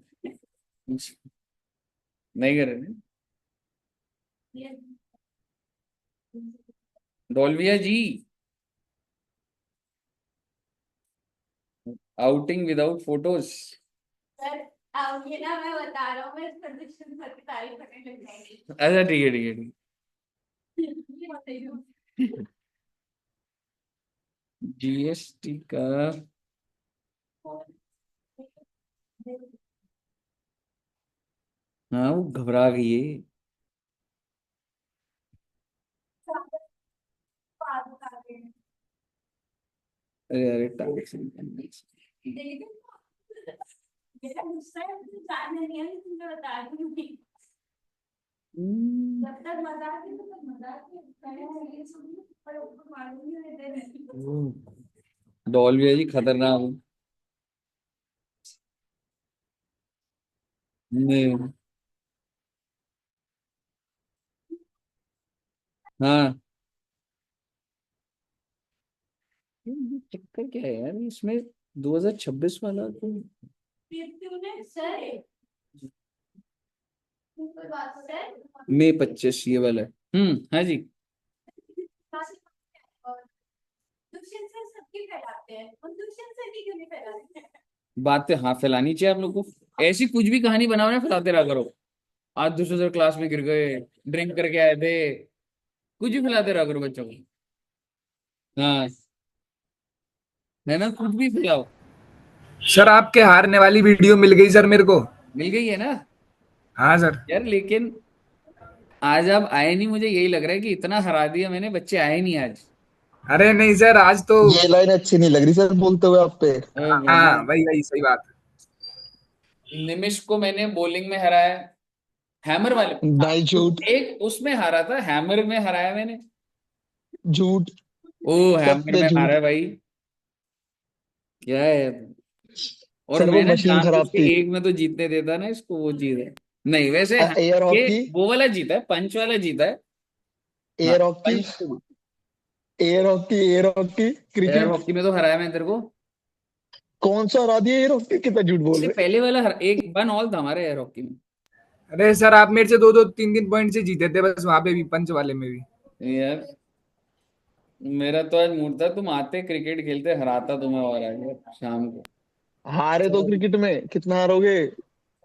नहीं कर रहे ना? डोल्विया जी, आउटिंग विदाउट फोटोज। सर अब ये ना मैं बता रहा हूँ, मैं प्रदूषण सर की तारीफ करने लग जाएंगी। अच्छा ठीक है ठीक है ठीक ये बताइए। है। जीएसटी का हाँ, वो घबरा गई है। अरे अरे टैक्स। मेरा गुस्सा है, मुझे जानना नहीं है, लेकिन मैं बता दूंगी। जब तक मजाक है, तब तक मजाक है। पहले ये सुनिए, पर ऊपर मालूम नहीं देते हैं। डॉल्विया जी खतरनाक है। नहीं। हाँ, ये चक्कर क्या है यार इसमें? 2026 वाला तो फिर तूने सर कोई बात सर मई 25 ये वाला है। हाँ जी। दूषण से सबकी फैलाते हैं, और दूषण से भी क्यों नहीं फैलाते हैं? बातें हाँ फैलानी चाहिए आप लोग को। ऐसी कुछ भी कहानी बनाओ ना, फैलाते रहा करो। आज दूसरे सर क्लास में गिर गए, ड्रिंक करके आए थे, कुछ भी फैलाते रहा करो बच्चों को। हाँ, है ना, कुछ भी फैलाओ। सर आपके हारने वाली वीडियो मिल गई सर मेरे को। मिल गई है ना? हाँ सर। यार लेकिन आज आप आए नहीं, मुझे यही लग रहा है कि इतना हरा दिया मैंने, बच्चे आए नहीं आज। अरे नहीं सर, आज तो ये लाइन अच्छी नहीं लग रही सर बोलते हुए आप पे। हाँ वही वही सही बात है। निमिष को मैंने बॉलिंग में हराया, हैमर वाले। हाँ, नहीं, झूठ। एक उसमें हारा था, हैमर में हराया मैंने। झूठ। ओ, सब हैमर पे में हारा झूठ। है भाई। क्या है? और सर वो मैं ना मशीन जानबूझ खराब के थी। एक में तो जीतने देता ना इसको, वो चीज है। नहीं वैसे हाँ, एयर ये हॉकी। वो वाला जीता है, पंच वाला जीता है। हाँ, air hockey. Punch. Air hockey. Air hockey air cricket. Hockey में तो हराया मैं तेरे को। कौन सा हरा दिया एयर हॉकी? कितना झूठ बोल इससे रहे। पहले वाला एक 1-1 था हमारे एयर हॉकी में। अरे सर आप मेरे से दो दो तीन तीन पॉइंट से जीते थे बस, वहां पे भी पंच वाले में भी। यार मेरा तो आज मूड था, तुम आते क्रिकेट खेलते, हराता तुम्हें और आगे शाम को। हारे तो क्रिकेट में कितना हारोगे?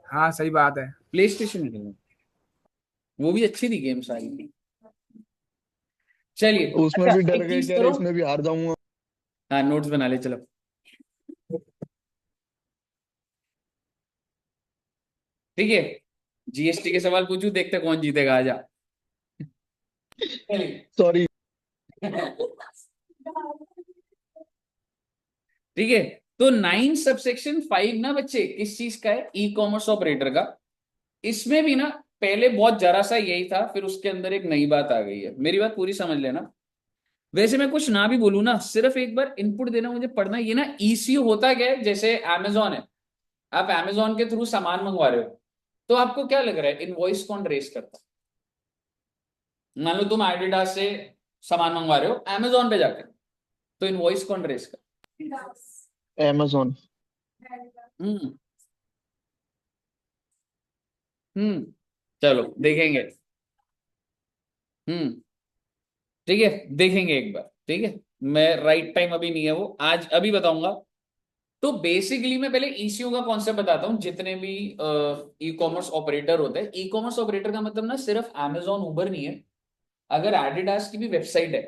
हाँ सही बात है। प्ले स्टेशन खेलना, वो भी अच्छी थी गेम सारी। चलिए उसमें अच्छा, भी डर एक गए चीज कि अरे करो। इसमें भी हार जाऊंगा। हाँ, नोट्स बना ले चलो। ठीक है, जीएसटी के सवाल पूछू, देखते कौन जीतेगा, आजा। चलिए। सॉरी। ठीक है, तो 9 सबसेक्शन 5 ना बच्चे किस चीज का है? ई कॉमर्स ऑपरेटर का। इसमें भी ना पहले बहुत जरा सा यही था, फिर उसके अंदर एक नई बात आ गई है, मेरी बात पूरी समझ लेना। वैसे मैं कुछ ना भी बोलूं ना, सिर्फ एक बार इनपुट देना मुझे, पढ़ना ये ना ईसीयू होता क्या है। जैसे अमेजोन है, आप अमेजोन के थ्रू सामान मंगवा रहे हो, तो आपको क्या लग रहा है इनवॉइस कौन रेस करता है? मान लो तुम एडिडास से सामान मंगवा रहे हो अमेजोन पे जाकर, तो इनवॉइस कौन रेस करता amazon। है? हम्म। चलो देखेंगे। हम्म। ठीक है, देखेंगे एक बार। ठीक है, मैं राइट टाइम अभी नहीं है वो, आज अभी बताऊंगा। तो बेसिकली मैं पहले ईसीयू का कॉन्सेप्ट बताता हूँ। जितने भी ई कॉमर्स ऑपरेटर होते हैं, ई कॉमर्स ऑपरेटर का मतलब ना सिर्फ अमेजोन उबर नहीं है। अगर एडिडास की भी वेबसाइट है,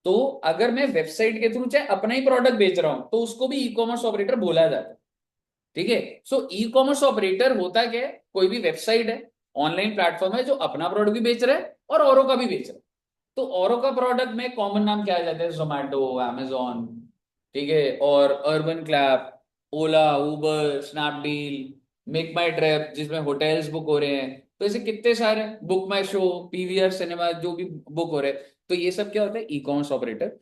तो अगर मैं वेबसाइट के थ्रू चाहे अपना ही प्रोडक्ट बेच रहा हूं, तो उसको भी ई कॉमर्स ऑपरेटर बोला जाता है। ठीक है, सो ई कॉमर्स ऑपरेटर होता क्या है? कोई भी वेबसाइट है, ऑनलाइन प्लेटफॉर्म है, जो अपना प्रोडक्ट भी बेच रहा है और औरों का भी बेच रहा है। तो औरों का प्रोडक्ट में कॉमन नाम क्या आ जाता है? जोमेटो, amazon, ठीक है, और अर्बन क्लैप, ओला, उबर, स्नैपडील, मेक माई ट्रिप जिसमें होटल्स बुक हो रहे हैं, तो ऐसे कितने सारे, बुक माई शो, पीवीआर सिनेमा जो भी बुक हो रहे हैं, तो ये सब क्या होता है, ई कॉमर्स ऑपरेटर।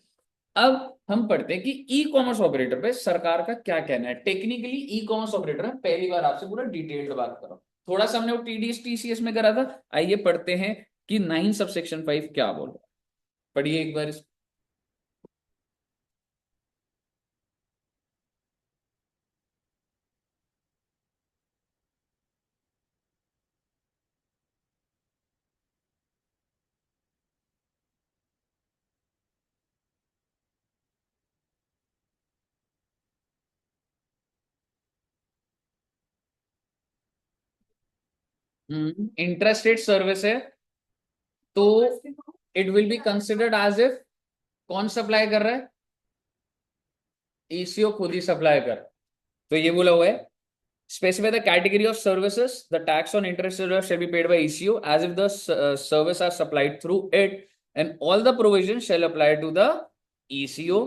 अब हम पढ़ते हैं कि ई कॉमर्स ऑपरेटर पे सरकार का क्या कहना है। टेक्निकली ई कॉमर्स ऑपरेटर है, पहली बार आपसे पूरा डिटेल्ड बात करो। थोड़ा सा हमने वो टीडीएस टीसीएस में करा था, आइए पढ़ते हैं कि 9 सब सेक्शन 5 क्या बोल रहा है। पढ़िए एक बार इंट्रास्टेट सर्विस है, तो it will be considered as if, कौन सप्लाई कर रहा है, ईसीओ खुद ही सप्लाई कर। तो ये बोला हुआ है, specify the category of services, the tax on interest shall be paid by ECO as if the service are supplied through it, and all the provisions shall apply to the ECO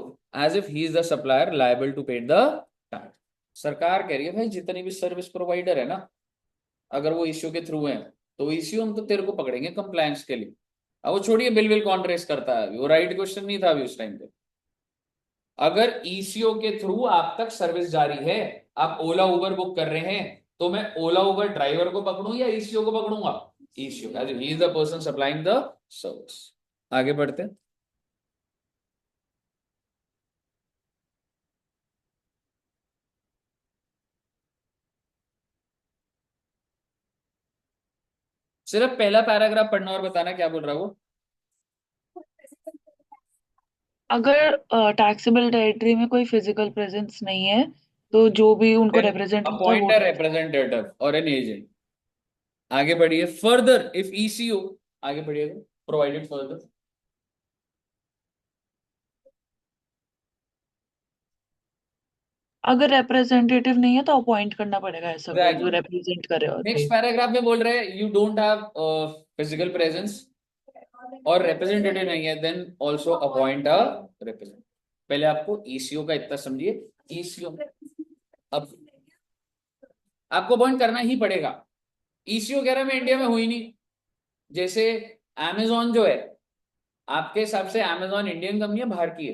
as if he is the supplier liable to pay the tax। सरकार कह रही है भाई जितनी भी सर्विस प्रोवाइडर है ना, अगर वो ईसीओ के थ्रू है, तो ईसीओ हम तो तेरे को पकड़ेंगे कंप्लायंस के लिए। अब वो छोड़िए बिल विल कौन रेस करता है, वो राइट क्वेश्चन नहीं था अभी उस टाइम पे। अगर ईसीओ के थ्रू आप तक सर्विस जारी है, आप ओला उबर बुक कर रहे हैं, तो मैं ओला उबर ड्राइवर को पकड़ूं या ईसीओ को पकड़ूंगा, ECO, as he is the person supplying the service. आगे बढ़ते हैं। सिर्फ पहला पैराग्राफ पढ़ना और बताना क्या बोल रहा है वो। अगर टैक्सेबल टेरिटरी में कोई फिजिकल प्रेजेंस नहीं है, तो जो भी उनको रिप्रेजेंट करता है अपॉइंट वो अ रिप्रेजेंटेटिव और एन एजेंट। आगे बढ़िए, फर्दर इफ ईसीओ, आगे बढ़िएगा, प्रोवाइडेड फर्दर। अगर रिप्रेजेंटेटिव नहीं है तो अपॉइंट करना पड़ेगा ऐसा कोई जो एग्जैक्टली, रिप्रेजेंट करे और नेक्स्ट भाई। पैराग्राफ में बोल रहे हैं you don't have physical presence और रिप्रेजेंटेटिव नहीं है, then also appoint a representative. पहले आपको ईसीओ का इतना समझिए, ईसीओ अब आपको अपॉइंट करना ही पड़ेगा। ईसीओ कह रहा है मैं इंडिया में हुई नहीं, जैसे अमेजोन जो है, आपके हिसाब से अमेजोन इंडियन कंपनी है बाहर की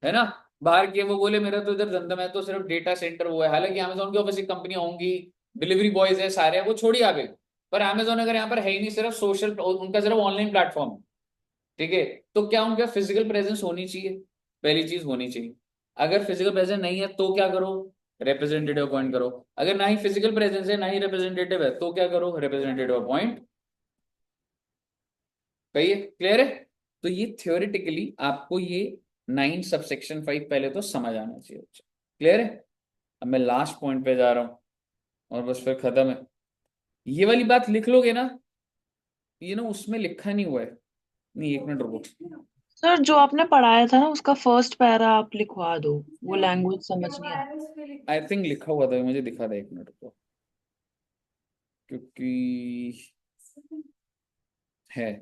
है ना, बाहर की है, वो बोले मेरा तो इधर धंधा, मैं तो सिर्फ डेटा सेंटर वो है, हालांकि अमेजोन की ऑफिस कंपनियां होंगी, डिलीवरी बॉयज है सारे, वो छोड़िए आप एक, पर अमेजोन अगर यहाँ पर है ही नहीं, सिर्फ सोशल, उनका सिर्फ ऑनलाइन प्लेटफॉर्म है, ठीक है, तो क्या उनका फिजिकल प्रेजेंस होनी चाहिए, पहली चीज होनी चाहिए। अगर फिजिकल प्रेजेंस नहीं है तो क्या करो, रिप्रेजेंटेटिव अपॉइंट करो। अगर ना ही फिजिकल प्रेजेंस है ना ही रिप्रेजेंटेटिव है, तो क्या करो, रिप्रेजेंटेटिव अपॉइंट। कहिए क्लियर है। तो ये थियोरिटिकली आपको ये 9 सबसेक्शन 5 पहले तो समझ आना चाहिए। क्लियर है। अब मैं लास्ट पॉइंट पे जा रहा हूं और बस फिर खत्म है। ये वाली बात लिख लोगे ना, ये ना उसमें लिखा नहीं हुआ है, नहीं एक मिनट रुको, सर जो आपने पढ़ाया था ना उसका फर्स्ट पैरा आप लिखवा दो, वो लैंग्वेज समझ नहीं आ आई थिंक लिखा हुआ था, मुझे दिखा था, एक मिनट रुको, क्योंकि है,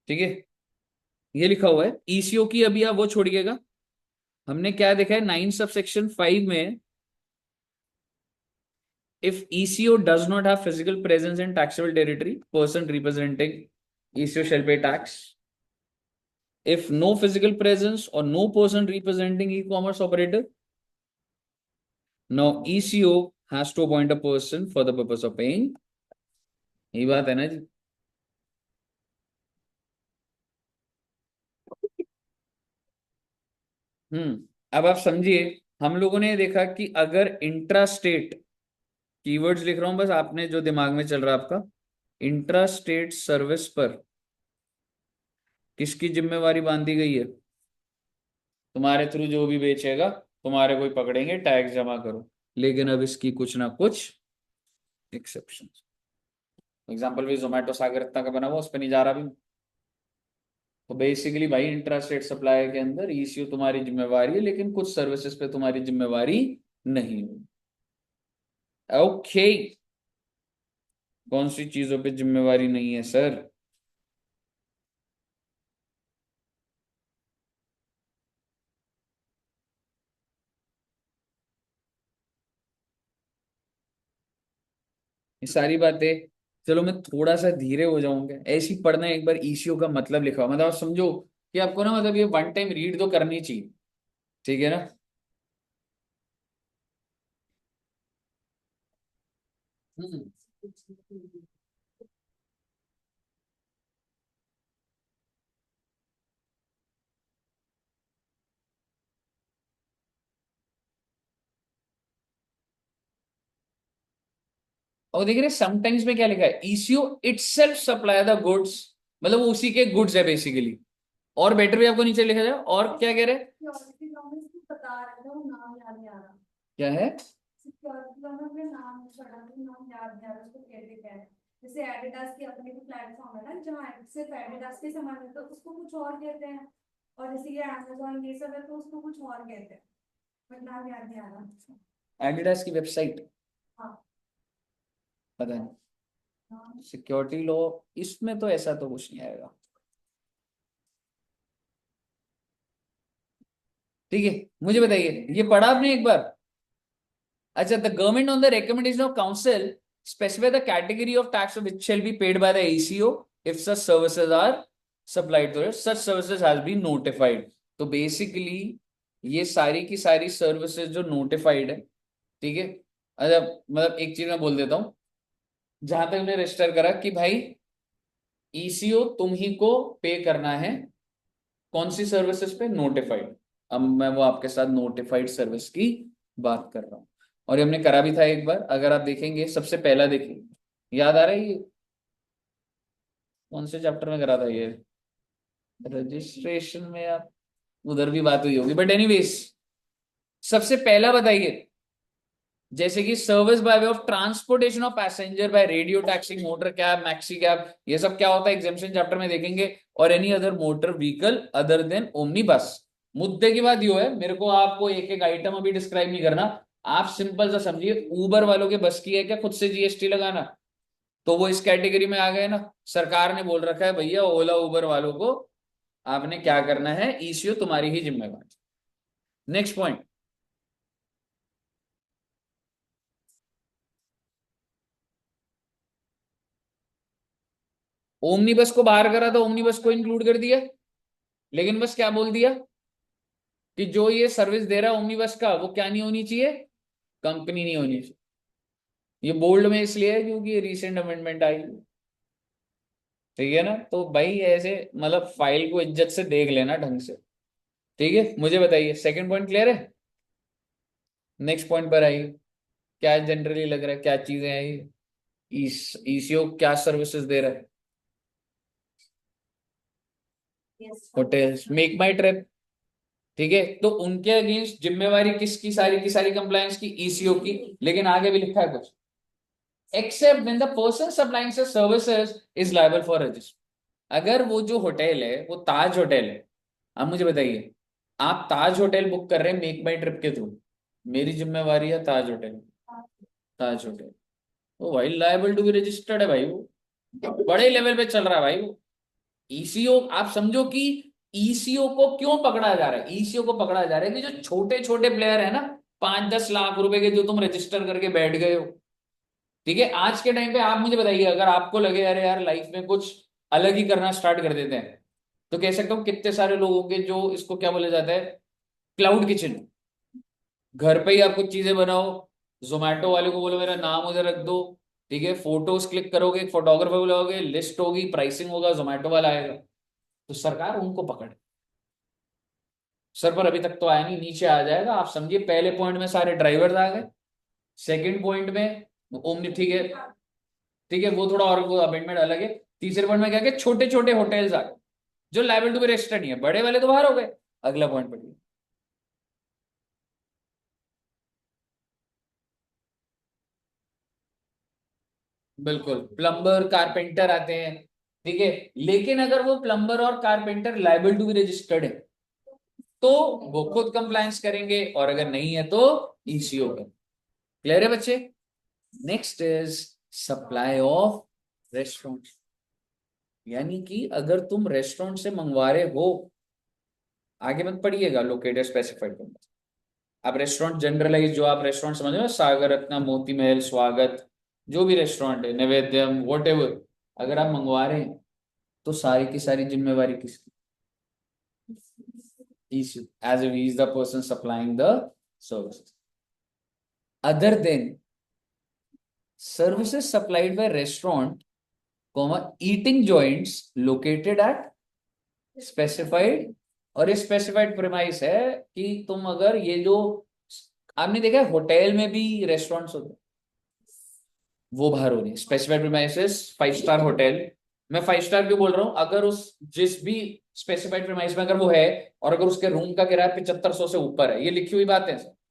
ठीक है, ये लिखा हुआ है ईसीओ की। अभी आप वो छोड़िएगा, हमने क्या देखा है 9 सबसेक्शन 5 में, if ECO does not have physical presence in taxable territory, person representing ECO shall pay tax. If no physical presence or no person representing e-commerce operator, now ECO has to appoint a person for the purpose of paying। यही बात है ना जी। अब आप समझिए, हम लोगों ने देखा कि अगर इंट्रा स्टेट, कीवर्ड्स लिख रहा हूं बस, आपने जो दिमाग में चल रहा है आपका, इंट्रा स्टेट सर्विस पर किसकी जिम्मेवारी बांधी गई है, तुम्हारे थ्रू जो भी बेचेगा तुम्हारे को ही पकड़ेंगे, टैक्स जमा करो। लेकिन अब इसकी कुछ ना कुछ एक्सेप्शन, एग्जाम्पल भी जोमेटो सागर इतना का बना हुआ, उस पर नहीं जा रहा भी। तो बेसिकली भाई इंट्रा स्टेट सप्लाई के अंदर ईसीओ तुम्हारी जिम्मेवारी है, लेकिन कुछ सर्विसेज पे तुम्हारी जिम्मेवारी नहीं है। ओके, कौन सी चीजों पे जिम्मेवारी नहीं है सर। ये सारी बातें, चलो मैं थोड़ा सा धीरे हो जाऊंगा, ऐसी पढ़ना है। एक बार ईसीओ का मतलब लिखा हो, मतलब आप समझो कि आपको ना, मतलब ये वन टाइम रीड तो करनी चाहिए, ठीक है ना। हम्म। और देख रहे समटाइम्स में क्या लिखा है, eco itself supply the goods, मतलब वो उसी के गुड्स है बेसिकली। और बेटर भी आपको नीचे लिखा जाए, और क्या कह रहे हैं, सिक्योरिटी गवर्नमेंट को बता रहा था, वो नाम याद नहीं आ रहा। क्या है, सिक्योरिटी गवर्नमेंट में नाम पढ़ा था, नाम याद नहीं आ रहा, उसको कहते क्या है। जैसे एडिडास की अपनी भी प्लेटफॉर्म है ना, जहाँ सिर्फ एडिडास के सामान है, तो उसको कुछ और कहते हैं। और जैसे ये अमेजोन ये सब है, तो उसको कुछ और कहते हैं, बट नाम याद नहीं आ रहा। एडिडास की वेबसाइट, हाँ। पता नहीं। हाँ। सिक्योरिटी लॉ, इसमें तो ऐसा तो कुछ नहीं आएगा, ठीक है। मुझे बताइए, ये पढ़ा आपने एक बार। अच्छा, the government on the recommendation of council specify the category of tax which shall be paid by the ACO if such services are supplied to it. Such services has been notified. तो बेसिकली ये सारी की सारी सर्विसेज जो नोटिफाइड है, ठीक है। अच्छा, मतलब एक चीज मैं बोल देता हूँ, जहां तक हमने रजिस्टर करा कि भाई ईसीओ तुम ही को पे करना है, कौन सी सर्विसेज पे, नोटिफाइड। अब मैं वो आपके साथ नोटिफाइड सर्विस की बात कर रहा हूँ। और ये हमने करा भी था एक बार, अगर आप देखेंगे सबसे पहला देखिए, याद आ रहा है ये कौन से चैप्टर में करा था ये, रजिस्ट्रेशन में, आप उधर भी बात हुई होगी, बट एनीवेज सबसे पहला बताइए, जैसे कि service by way of transportation of passenger by radio taxi, motor cab, maxi cab, ये सब क्या होता है एग्जामिनेशन चैप्टर में देखेंगे। और any other motor vehicle other than omni बस। मुद्दे की बात यो है, मेरे को आपको एक एक आइटम अभी डिस्क्राइब नहीं करना, आप सिंपल सा समझिए, ऊबर वालों के बस की है क्या खुद से जीएसटी लगाना, तो वो इस कैटेगरी में आ गए ना। सरकार ने बोल रखा है भैया ओला उबर वालों को आपने क्या करना है, ईसीओ तुम्हारी ही जिम्मेवारी। नेक्स्ट पॉइंट, ओमनी बस को बाहर करा तो ओमनी बस को इंक्लूड कर दिया, लेकिन बस क्या बोल दिया कि जो ये सर्विस दे रहा है ओमनी बस का, वो क्या नहीं होनी चाहिए, कंपनी नहीं होनी चाहिए। ये बोल्ड में इसलिए है क्योंकि ये रिसेंट अमेंडमेंट आई, ठीक है ना। तो भाई ऐसे मतलब फाइल को इज्जत से देख लेना ढंग से, ठीक है। मुझे बताइए सेकंड पॉइंट क्लियर है। नेक्स्ट पॉइंट पर आइए, क्या जनरली लग रहा है, क्या चीजें हैं ये, ईसीओ क्या सर्विसेज दे रहा है, होटल्स, मेक माई ट्रिप, ठीक है। तो उनके अगेंस्ट जिम्मेवारी किसकी, सारी की सारी कंप्लायंस की, ईसीओ की। लेकिन आगे भी लिखा है कुछ, except when the person supplying services is liable for register. अगर वो जो होटल है वो ताज होटल है, अब मुझे बताइए, आप ताज होटल बुक कर रहे हैं मेक माई ट्रिप के थ्रू, मेरी जिम्मेवारी है ताज होटल, ताज होटल, वो भाई लायबल टू बी रजिस्टर्ड है भाई, वो बड़े लेवल पे चल रहा है भाई वो। ईसीओ आप समझो कि ईसीओ को क्यों पकड़ा जा रहा है, ईसीओ को पकड़ा जा रहा है कि जो छोटे छोटे प्लेयर है ना, 5-10 लाख रुपए के जो तुम रजिस्टर करके बैठ गए हो, ठीक है। आज के टाइम पे आप मुझे बताइए, अगर आपको लगे अरे यार लाइफ में कुछ अलग ही करना स्टार्ट कर देते हैं, तो कह सकता हूँ कितने सारे लोग होंगे जो, इसको क्या बोला जाता है, क्लाउड किचन, घर पे ही आप कुछ चीजें बनाओ, जोमेटो वाले को बोलो मेरा नाम उधर रख दो, ठीक है, फोटोज क्लिक करोगे, एक फोटोग्राफर बुलाओगे, लिस्ट होगी, प्राइसिंग होगा, जोमेटो वाला आएगा। तो सरकार उनको पकड़े, सर पर अभी तक तो आया नहीं, नीचे आ जाएगा। आप समझिए पहले पॉइंट में सारे ड्राइवर्स आ गए, सेकंड पॉइंट में ओमनी, ठीक है, ठीक है, वो थोड़ा और वो अमेंडमेंट अलग है। तीसरे पॉइंट में क्या क्या छोटे छोटे होटल्स आ गए जो लायबल टू बी रजिस्टर्ड नहीं है, बड़े वाले तो बाहर हो गए। अगला पॉइंट पढ़िए, बिल्कुल प्लम्बर कारपेंटर आते हैं, ठीक है। लेकिन अगर वो प्लम्बर और carpenter liable to be registered है तो वो खुद कंप्लायंस करेंगे, और अगर नहीं है तो ईसीओ का। क्लियर है बच्चे। Next is supply of restaurant, यानी कि अगर तुम रेस्टोरेंट से मंगवा रहे हो, आगे मत पढ़िएगा लोकेटेड स्पेसिफाइड आप रेस्टोरेंट जनरलाइज, जो आप रेस्टोरेंट समझ रहे हो, सागर रत्ना, मोती महल, स्वागत, जो भी रेस्टोरेंट है, नैवेद्यम वॉटेवर, अगर आप मंगवा रहे हैं तो सारी की सारी जिम्मेवारी किसकी? As if he is the person supplying the service. Other than services supplied by restaurant, comma eating joints located at specified, और ये स्पेसिफाइड प्रेमाइस है कि तुम अगर ये जो आपने देखा है होटल में भी रेस्टोरेंट्स होते हैं, वो बाहर हो रही है। स्पेसिफाइड प्रेमाइसेस 5 स्टार होटल, मैं 5 स्टार क्यों बोल रहा हूं, अगर उस जिस भी स्पेसिफाइड प्रेमाइस में अगर वो है और अगर उसके रूम का किराया 7500 से ऊपर है, ये लिखी हुई बात है,